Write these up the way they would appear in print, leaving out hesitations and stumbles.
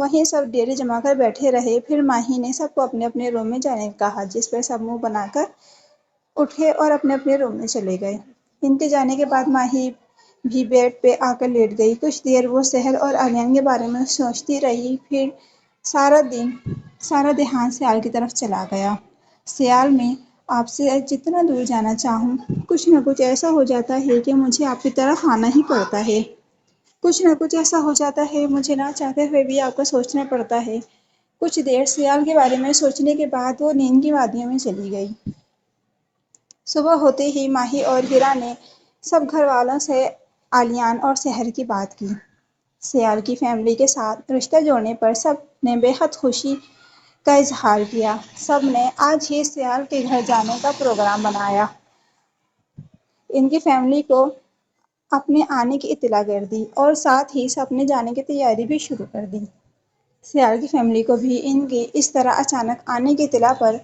وہیں سب ڈیرے جما کر بیٹھے رہے۔ پھر ماہی نے سب کو اپنے اپنے روم میں جانے کو کہا، جس پر سب منہ بنا کر اٹھے اور اپنے اپنے روم میں چلے گئے۔ ان کے جانے کے بعد ماہی بھی بیڈ پہ آ کر لیٹ گئی۔ کچھ دیر وہ سحر اور آلیان کے بارے میں سوچتی رہی۔ پھر سارا دھیان سیال کی طرف چلا گیا۔ سیال، میں آپ سے جتنا دور جانا چاہوں، کچھ نہ کچھ ایسا ہو جاتا ہے کہ مجھے آپ کی طرف آنا ہی پڑتا ہے۔ کچھ نہ کچھ ایسا ہو جاتا ہے، مجھے نہ چاہتے ہوئے بھی آپ کو سوچنا پڑتا ہے۔ کچھ دیر سیال کے بارے میں سوچنے کے بعد وہ نیند کی وادیوں میں چلی گئی۔ صبح ہوتے ہی ماہی اور ہیرا نے سب گھر والوں سے آلیان اور سحر کی بات کی۔ سیال کی فیملی کے ساتھ رشتہ جوڑنے پر سب نے بے حد خوشی کا اظہار کیا۔ سب نے آج ہی سیال کے گھر جانے کا پروگرام بنایا۔ ان کی فیملی کو اپنے آنے کی اطلاع کر دی اور ساتھ ہی سب نے جانے کی تیاری بھی شروع کر دی۔ سیال کی فیملی کو بھی ان کے اس طرح اچانک آنے کی اطلاع پر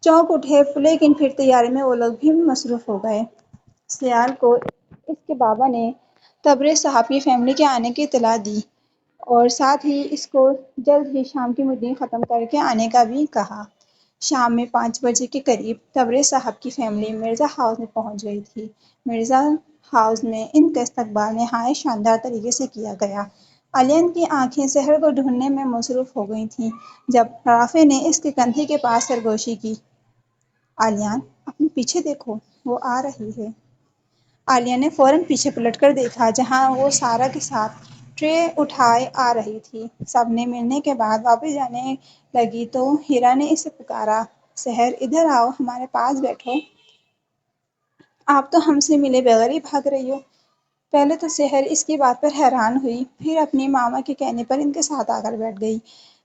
چونک اٹھے، لیکن پھر تیاری میں وہ لوگ بھی مصروف ہو گئے۔ سیال کو اس کے بابا نے تبریز صاحب کی فیملی کے آنے کی اطلاع دی اور ساتھ ہی اس کو جلد ہی شام کی میٹنگ ختم کر کے آنے کا بھی کہا۔ شام میں 5 بجے کے قریب تبریز صاحب کی فیملی مرزا ہاؤس میں پہنچ گئی تھی۔ مرزا ہاؤس میں ان کا استقبال نہایت شاندار طریقے سے کیا گیا۔ آلیان کی آنکھیں سحر کو ڈھونڈنے میں مصروف ہو گئی تھیں جب رافع نے اس کے کندھے کے پاس سرگوشی کی۔ آلیان، اپنے پیچھے دیکھو، وہ آ رہی ہے۔ آلیان نے فوراً پیچھے پلٹ کر دیکھا، جہاں وہ سارا کے ساتھ ٹرے اٹھائے آ رہی تھی۔ سب نے ملنے کے بعد واپس جانے لگی تو ہیرا نے اسے پکارا، سحر ادھر آؤ، ہمارے پاس بیٹھو۔ آپ تو ہم سے ملے بغیر ہی بھاگ رہی ہو۔ پہلے تو سحر اس کی بات پر حیران ہوئی، پھر اپنی ماما کے کہنے پر ان کے ساتھ آ کر بیٹھ گئی۔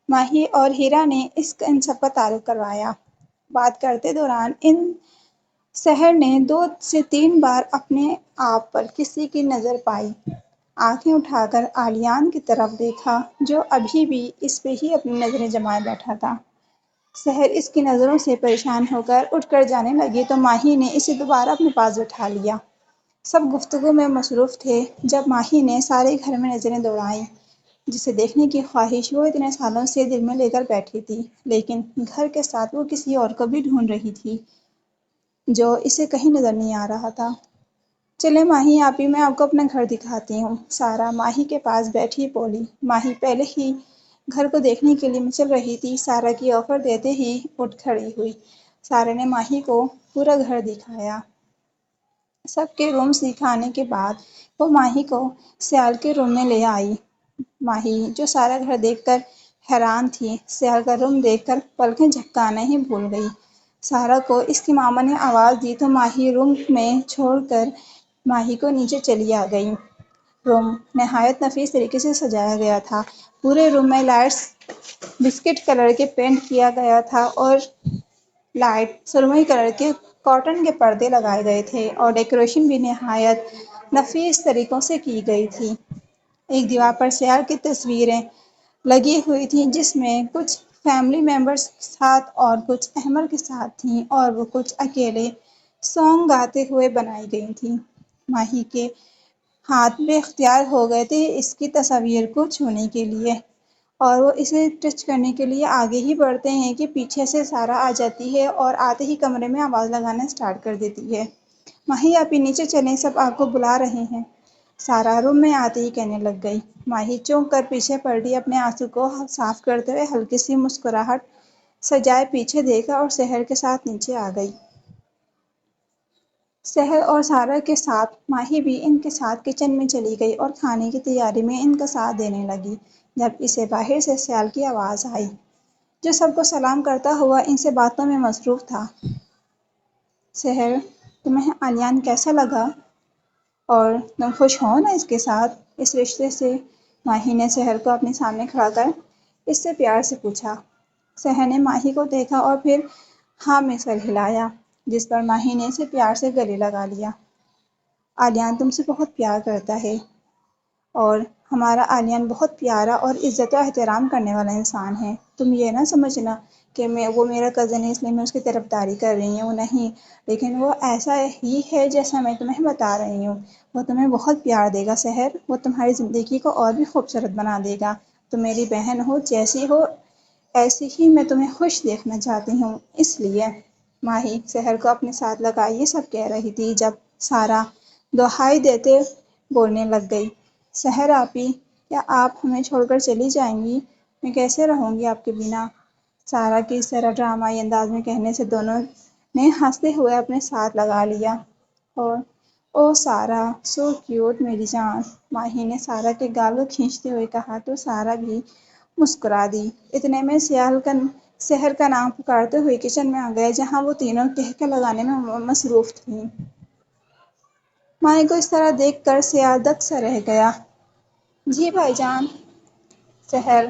ماہی اور ہیرا نے ان سب کا تعارف کروایا۔ بات کرتے دوران سحر نے 2 سے 3 بار اپنے آپ پر کسی کی نظر پائی۔ آنکھیں اٹھا کر آلیان کی طرف دیکھا، جو ابھی بھی اس پہ ہی اپنی نظریں جمائے بیٹھا تھا۔ سحر اس کی نظروں سے پریشان ہو کر اٹھ کر جانے لگی تو ماہی نے اسے دوبارہ اپنے پاس بٹھا لیا۔ سب گفتگو میں مصروف تھے جب ماہی نے سارے گھر میں نظریں دوڑائیں۔ جسے دیکھنے کی خواہش وہ اتنے سالوں سے دل میں لے کر بیٹھی تھی، لیکن گھر کے ساتھ وہ کسی اور کو بھی ڈھونڈ رہی تھی جو اسے کہیں نظر نہیں آ رہا تھا۔ چلیں ماہی آپی، میں آپ کو اپنا گھر دکھاتی ہوں، سارا ماہی کے پاس بیٹھی بولی۔ ماہی پہلے ہی گھر کو دیکھنے کے لیے مچل رہی تھی۔ سارا کی آفر دیتے ہی اٹھ کھڑی ہوئی۔ سارا نے ماہی کو پورا گھر دکھایا۔ سب کے رومز دکھانے کے بعد وہ ماہی کو سیال کے روم میں لے آئی۔ ماہی، جو سارا گھر دیکھ کر حیران تھی، سیال کا روم دیکھ کر پلکیں جھپکانا ہی بھول گئی۔ سارا کو اس کی ماما نے آواز دی تو ماہی روم میں چھوڑ کر ماہی کو نیچے چلی آ گئی۔ روم نہایت نفیس طریقے سے سجایا گیا تھا۔ پورے روم میں لائٹس بسکٹ کلر کے پینٹ کیا گیا تھا اور لائٹ سرمئی کلر کے کاٹن کے پردے لگائے گئے تھے اور ڈیکوریشن بھی نہایت نفیس طریقوں سے کی گئی تھی۔ ایک دیوار پر سیال کی تصویریں لگی ہوئی تھیں، جس میں کچھ فیملی ممبرز کے ساتھ اور کچھ احمر کے ساتھ تھیں اور وہ کچھ اکیلے سانگ گاتے ہوئے بنائی گئی تھیں۔ ماہی کے ہاتھ بے اختیار ہو گئے تھے اس کی تصویر کو چھونے کے لیے، اور وہ اسے ٹچ کرنے کے لیے آگے ہی بڑھتے ہیں کہ پیچھے سے سارا آ جاتی ہے اور آتے ہی کمرے میں آواز لگانا سٹارٹ کر دیتی ہے، ماہی آپی نیچے چلیں، سب آپ کو بلا رہے ہیں۔ سارا روم میں آتے ہی کہنے لگ گئی۔ ماہی چونک کر پیچھے پلٹی، اپنے آنسو کو صاف کرتے ہوئے ہلکی سی مسکراہٹ سجائے پیچھے دیکھا اور سحر کے ساتھ نیچے آ گئی۔ سحر اور سارا کے ساتھ ماہی بھی ان کے ساتھ کچن میں چلی گئی اور کھانے کی تیاری میں ان کا ساتھ دینے لگی، جب اسے باہر سے سیال کی آواز آئی، جو سب کو سلام کرتا ہوا ان سے باتوں میں مصروف تھا۔ سحر، تمہیں آلیان کیسا لگا اور تم خوش ہو نا اس کے ساتھ، اس رشتے سے؟ ماہی نے سحر کو اپنے سامنے کھڑا کر اس سے پیار سے پوچھا۔ سحر نے ماہی کو دیکھا اور پھر ہاں میں سر ہلایا، جس پر ماہی نے اسے پیار سے گلے لگا لیا۔ آلیان تم سے بہت پیار کرتا ہے اور ہمارا آلیان بہت پیارا اور عزت و احترام کرنے والا انسان ہے۔ تم یہ نہ سمجھنا کہ وہ میرا کزن ہے اس لیے میں اس کی طرفداری کر رہی ہوں، نہیں، لیکن وہ ایسا ہی ہے جیسا میں تمہیں بتا رہی ہوں۔ وہ تمہیں بہت پیار دے گا سحر، وہ تمہاری زندگی کو اور بھی خوبصورت بنا دے گا۔ تم میری بہن ہو، جیسی ہو ایسی ہی میں تمہیں خوش دیکھنا چاہتی ہوں، اس لیے۔ ماہی سحر کو اپنے ساتھ لگا یہ سب کہہ رہی تھی جب سارا دہائی دیتے بولنے لگ گئی، سحر آپی، کیا آپ ہمیں چھوڑ کر چلی جائیں گی؟ میں کیسے رہوں گی آپ کے بنا؟ سارا کی اس طرح ڈرامائی انداز میں کہنے سے دونوں نے ہنستے ہوئے اپنے ساتھ لگا لیا، اور او سارا، سو کیوٹ میری جان، ماہی نے سارا کے گال کو کھینچتے ہوئے کہا تو سارا بھی مسکرا دی۔ اتنے میں سحر کا نام پکارتے ہوئے کچن میں آ گئے جہاں وہ تینوں ٹہکے لگانے میں مصروف تھیں۔ ماہی کو اس طرح دیکھ کر سیال دک سا رہ گیا۔ جی بھائی جان، سحر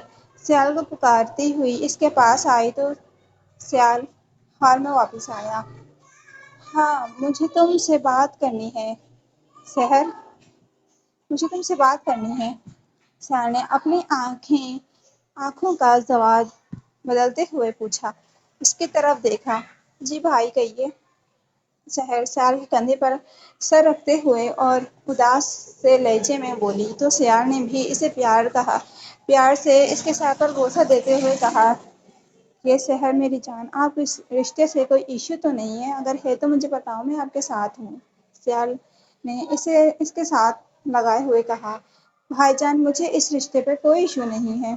سیال کو پکارتی ہوئی اس کے پاس آئی تو سیال حال میں واپس آیا۔ ہاں مجھے تم سے بات کرنی ہے سحر، مجھے تم سے بات کرنی ہے۔ سیال نے اپنی آنکھوں کا زاویہ بدلتے ہوئے پوچھا۔ اس کی طرف دیکھا۔ جی بھائی کہیے۔ سحر سیال کے کندھے پر سر رکھتے ہوئے اور اداس سے لہجے میں بولی تو سیال نے بھی اسے پیار سے اس کے سر پر بوسہ دیتے ہوئے کہا کہ سحر میری جان، آپ اس رشتے سے کوئی ایشو تو نہیں ہے؟ اگر ہے تو مجھے بتاؤ، میں آپ کے ساتھ ہوں۔ سیال نے اسے اس کے ساتھ لگائے ہوئے کہا، بھائی جان مجھے اس رشتے پر کوئی ایشو نہیں ہے۔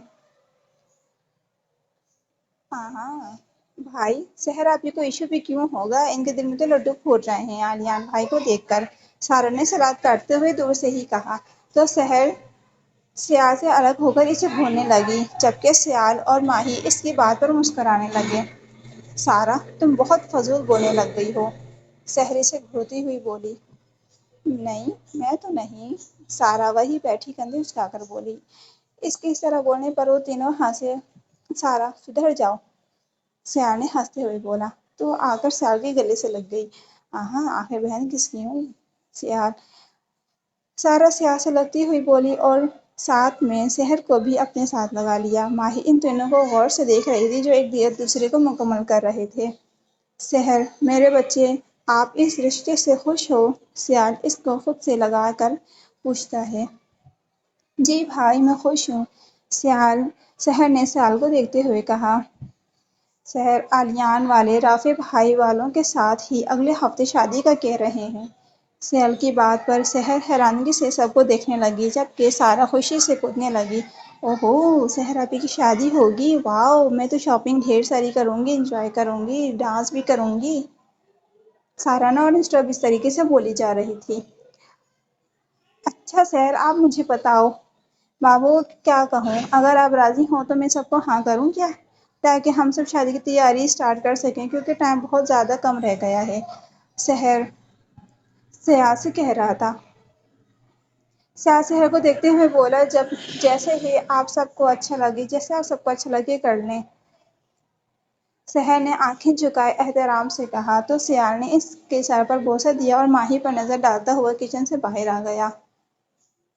ہاں ہاں بھائی، سحر آپ کو ایشو بھی کیوں ہوگا؟ ان کے دل میں تو لڈو پھوٹ رہے ہیں۔ آلیان بھائی کو دیکھ کر سارا نے سلاد کاٹتے ہوئے دور سے ہی کہا تو سحر سیال سے الگ ہو کر اسے گھورنے لگی، جبکہ سیال اور ماہی اس کی بات پر مسکرانے لگے۔ سارا تم بہت فضول بولنے لگ گئی ہو، سحر اسے گھورتی ہوئی بولی۔ نہیں میں تو نہیں، سارا وہی بیٹھی کندھے اچکا کر بولی۔ اس کے اس طرح بولنے پر وہ تینوں ہنسے۔ سارا سدھر جاؤ، سیال نے ہنستے ہوئے بولا تو آ کر سیال کے گلے سے لگ گئی۔ آہا، آخر بہن کس کی ہوں؟ سارا سیال سے لگتی ہوئی بولی اور ساتھ میں سحر کو بھی اپنے ساتھ لگا لیا۔ ماہی ان تینوں کو غور سے دیکھ رہی تھی جو ایک دوسرے کو مکمل کر رہے تھے۔ سحر میرے بچے، آپ اس رشتے سے خوش ہو؟ سیال اس کو خود سے لگا کر پوچھتا ہے۔ جی بھائی میں خوش ہوں، سحر نے سیال کو دیکھتے ہوئے کہا۔ سحر آلیان والے رافع بھائی والوں کے ساتھ ہی اگلے ہفتے شادی کا کہہ رہے ہیں۔ سیال کی بات پر سحر حیرانگی سے سب کو دیکھنے لگی جبکہ سارا خوشی سے کودنے لگی۔ اوہو، سحر آپی کی شادی ہوگی، واؤ، میں تو شاپنگ ڈھیر ساری کروں گی، انجوائے کروں گی، ڈانس بھی کروں گی۔ سارا نان اسٹاپ اس طریقے سے بولی جا رہی تھی۔ اچھا سحر آپ مجھے بتاؤ بابو کیا کہوں؟ اگر آپ راضی ہوں تو میں سب کو ہاں کروں کیا؟ تاکہ ہم سب شادی کی تیاری اسٹارٹ کر سکیں کیونکہ ٹائم بہت زیادہ کم رہ گیا ہے، سحر سیال سے کہہ رہا تھا۔ سیال سحر کو دیکھتے ہوئے بولا جیسے ہی آپ سب کو اچھا لگے، جیسے آپ سب کو اچھا لگے کر لیں۔ سحر نے آنکھیں جھکائے احترام سے کہا تو سیال نے اس کے سر پر بوسہ دیا اور ماہی پر نظر ڈالتا ہوا کچن سے باہر آ گیا۔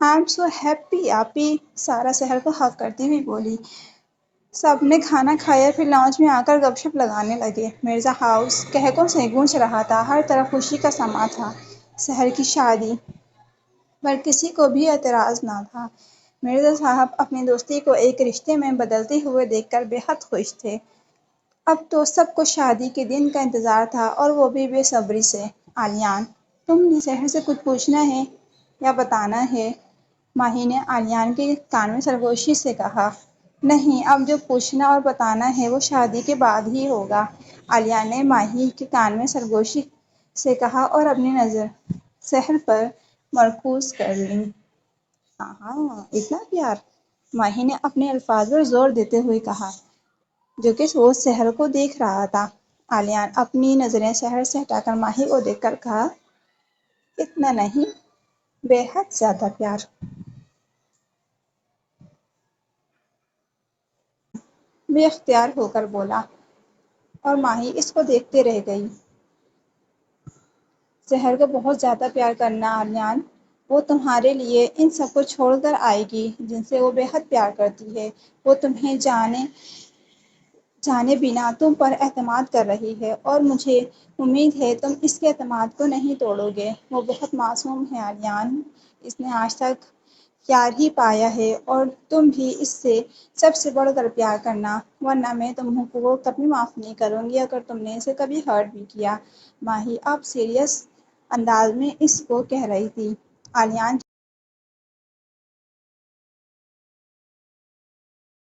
آئی ایم سو ہیپی آپی، سارا سحر کو حق کرتی ہوئی بولی۔ سب نے کھانا کھایا پھر لاؤنج میں آ کر گپ شپ لگانے لگے۔ مرزا ہاؤس قہقہوں سے گونج رہا تھا، ہر طرف خوشی کا سماں تھا۔ سحر کی شادی پر کسی کو بھی اعتراض نہ تھا۔ مرزا صاحب اپنی دوستی کو ایک رشتے میں بدلتے ہوئے دیکھ کر بے حد خوش تھے۔ اب تو سب کو شادی کے دن کا انتظار تھا اور وہ بھی بے صبری سے۔ آلیان، تم نے سحر سے کچھ پوچھنا ہے یا بتانا ہے؟ ماہی نے آلیان کے کان میں سرگوشی سے کہا۔ نہیں، اب جو پوچھنا اور بتانا ہے وہ شادی کے بعد ہی ہوگا، آلیان نے ماہی کے کان میں سرگوشی سے کہا اور اپنی نظر سحر پر مرکوز کر لی۔ ہاں اتنا پیار، ماہی نے اپنے الفاظ پر زور دیتے ہوئے کہا جو کہ وہ سحر کو دیکھ رہا تھا۔ آلیان اپنی نظریں سحر سے ہٹا کر ماہی کو دیکھ کر کہا، اتنا نہیں، بے حد زیادہ پیار۔ بے اختیار ہو کر بولا اور ماہی اس کو دیکھتے رہ گئی۔ سحر کو بہت زیادہ پیار کرنا آلیان، وہ تمہارے لیے ان سب کو چھوڑ کر آئے گی جن سے وہ بے حد پیار کرتی ہے، وہ تمہیں جانے بنا تم پر اعتماد کر رہی ہے اور مجھے امید ہے تم اس کے اعتماد کو نہیں توڑو گے۔ وہ بہت معصوم ہے آلیان، اس نے آج تک پیار ہی پایا ہے اور تم بھی اس سے سب سے بڑھ کر پیار کرنا، ورنہ میں تمہوں کو کبھی معاف نہیں کروں گی اگر تم نے اسے کبھی ہرٹ بھی کیا۔ ماہی اب سیریس انداز میں اس کو کہہ رہی تھی۔ علیان